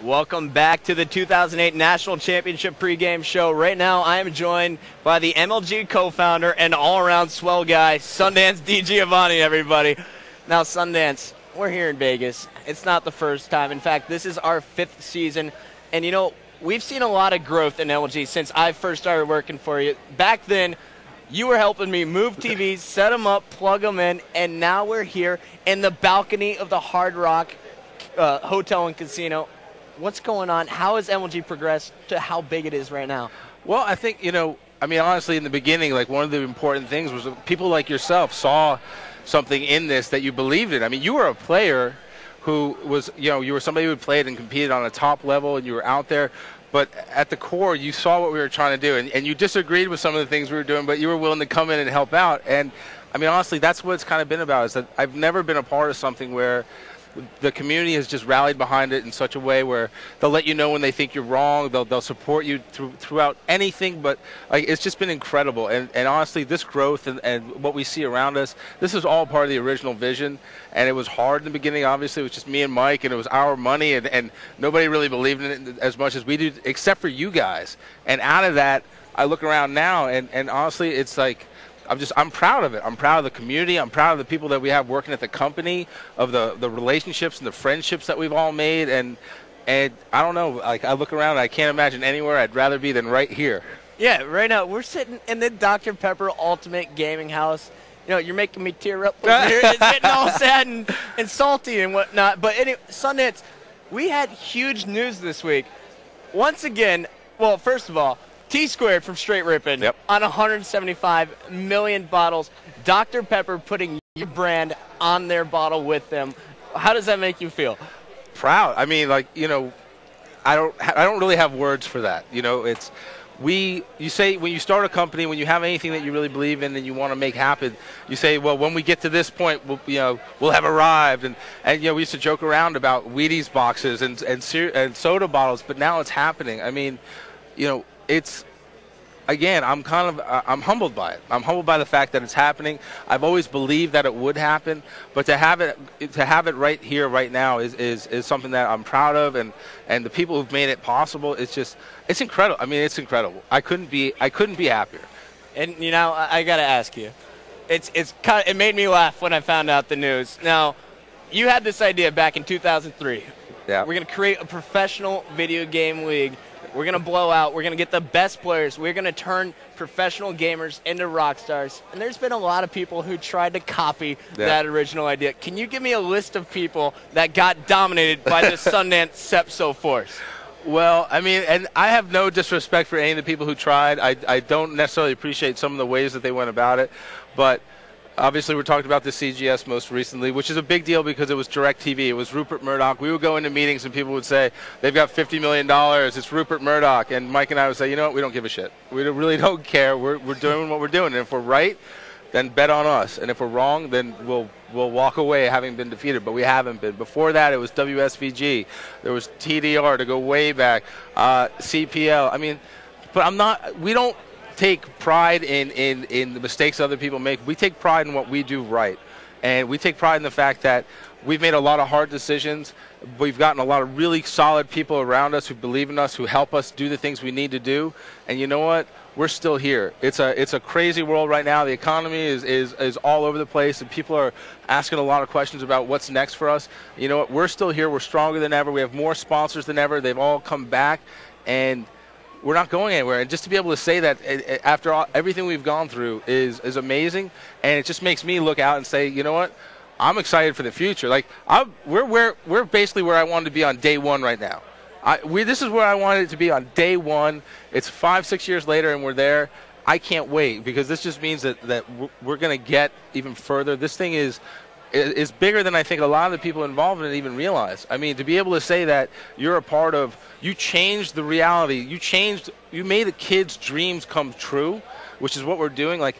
Welcome back to the 2008 National Championship pregame show. Right now, I am joined by the MLG co-founder and all-around swell guy, Sundance DiGiovanni, everybody. Now, Sundance, we're here in Vegas. It's not the first time. In fact, this is our 5th season. And, you know, we've seen a lot of growth in MLG since I first started working for you. Back then, you were helping me move TVs, set them up, plug them in, and now we're here in the balcony of the Hard Rock Hotel and Casino. What's going on? How has MLG progressed to how big it is right now? Well, I think, honestly, in the beginning, like, one of the important things was that people like yourself saw something in this that you believed in. I mean, you were a player who was, you were somebody who played and competed on a top level, and you were out there. But at the core, you saw what we were trying to do, and you disagreed with some of the things we were doing, but you were willing to come in and help out. And, I mean, honestly, that's what it's kind of been about, is that I've never been a part of something where the community has just rallied behind it in such a way where they'll let you know when they think you're wrong. They'll support you throughout anything. But like, it's just been incredible. And honestly, this growth and what we see around us, this is all part of the original vision. And it was hard in the beginning. Obviously, it was just me and Mike, and it was our money, and nobody really believed in it as much as we do, except for you guys. And out of that, I look around now, and honestly, it's like, I'm proud of it. I'm proud of the community. I'm proud of the people that we have working at the company, of the relationships and the friendships that we've all made. And I don't know, like, I look around and I can't imagine anywhere I'd rather be than right here. Yeah, right now we're sitting in the Dr. Pepper Ultimate Gaming House. You know, you're making me tear up over here. It's getting all sad and salty and whatnot. But anyway, Sundance, we had huge news this week. Once again, well, first of all, Tsquared from Straight Rippin on 175 million bottles. Dr. Pepper putting your brand on their bottle with them. How does that make you feel? Proud. I mean, like, I don't really have words for that. You say when you start a company, when you have anything that you really believe in and you want to make happen, you say, well, when we get to this point, we'll have arrived. And we used to joke around about Wheaties boxes and soda bottles, but now it's happening. I mean, it's, again, I'm humbled by it. I'm humbled by the fact that it's happening. I've always believed that it would happen, but to have it right here, right now, is something that I'm proud of, and the people who've made it possible. It's incredible. I mean, it's incredible. I couldn't be happier. And I got to ask you, it made me laugh when I found out the news. Now, you had this idea back in 2003. Yeah. We're going to create a professional video game league. We're going to blow out. We're going to get the best players. We're going to turn professional gamers into rock stars. And there's been a lot of people who tried to copy that original idea. Can you give me a list of people that got dominated by the Sundance Sepso force? Well, I mean, and I have no disrespect for any of the people who tried. I don't necessarily appreciate some of the ways that they went about it. But obviously, we're talking about the CGS most recently, which is a big deal because it was DirecTV. It was Rupert Murdoch. We would go into meetings and people would say, they've got $50 million. It's Rupert Murdoch. And Mike and I would say, you know what? We don't give a shit. We really don't care. We're doing what we're doing. And if we're right, then bet on us. And if we're wrong, then we'll walk away having been defeated. But we haven't been. Before that, it was WSVG. There was TDR to go way back. CPL. I mean, but we don't take pride in the mistakes other people make. We take pride in what we do right. And we take pride in the fact that we've made a lot of hard decisions. We've gotten a lot of really solid people around us who believe in us, who help us do the things we need to do. And you know what? We're still here. It's a crazy world right now. The economy is all over the place, and people are asking a lot of questions about what's next for us. You know what? We're still here. We're stronger than ever. We have more sponsors than ever. They've all come back, and we're not going anywhere. And just to be able to say that after everything we've gone through is amazing, and it just makes me look out and say, you know what? I'm excited for the future. Like, we're basically where I wanted to be on day one right now. This is where I wanted it to be on day one. It's 5-6 years later, and we're there. I can't wait, because this just means that we're going to get even further. This thing is bigger than I think a lot of the people involved in it even realize. I mean, to be able to say that you're a part of, you changed the reality. You made the kids' dreams come true, which is what we're doing. Like,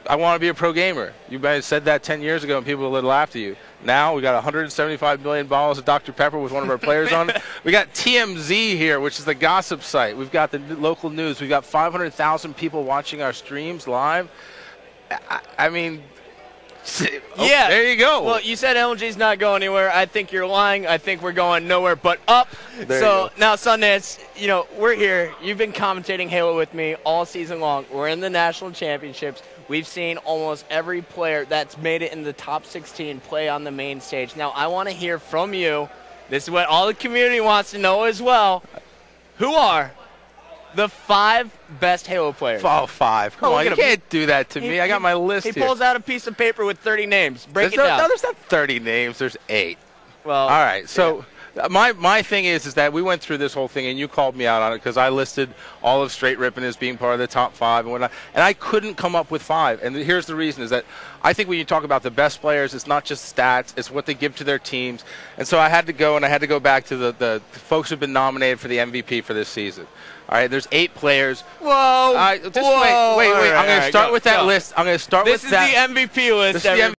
I want to be a pro gamer. You guys said that 10 years ago, and people would laugh at you. Now we got 175 million bottles of Dr. Pepper with one of our players on it. We got TMZ here, which is the gossip site. We've got the local news. We've got 500,000 people watching our streams live. I mean, Yeah. There you go. Well, you said MLG's not going anywhere. I think you're lying. I think we're going nowhere but up. So now, Sundance, you know, we're here. You've been commentating Halo with me all season long. We're in the national championships. We've seen almost every player that's made it in the top 16 play on the main stage. Now, I want to hear from you. This is what all the community wants to know as well. Who are the 5 best Halo players? Oh, 5. Come on, you can't do that to me. I got my list here. He pulls out a piece of paper with 30 names. Break it down. No, there's not 30 names. There's 8. Well, all right. So my thing is that we went through this whole thing, and you called me out on it because I listed all of Straight Rippin as being part of the top 5 and whatnot, and I couldn't come up with 5. And here's the reason: is that I think when you talk about the best players, it's not just stats; it's what they give to their teams. And so I had to go back to the folks who've been nominated for the MVP for this season. All right, there's 8 players. Whoa! Just wait. I'm going to start with that list. I'm going to start with that. This is the MVP list.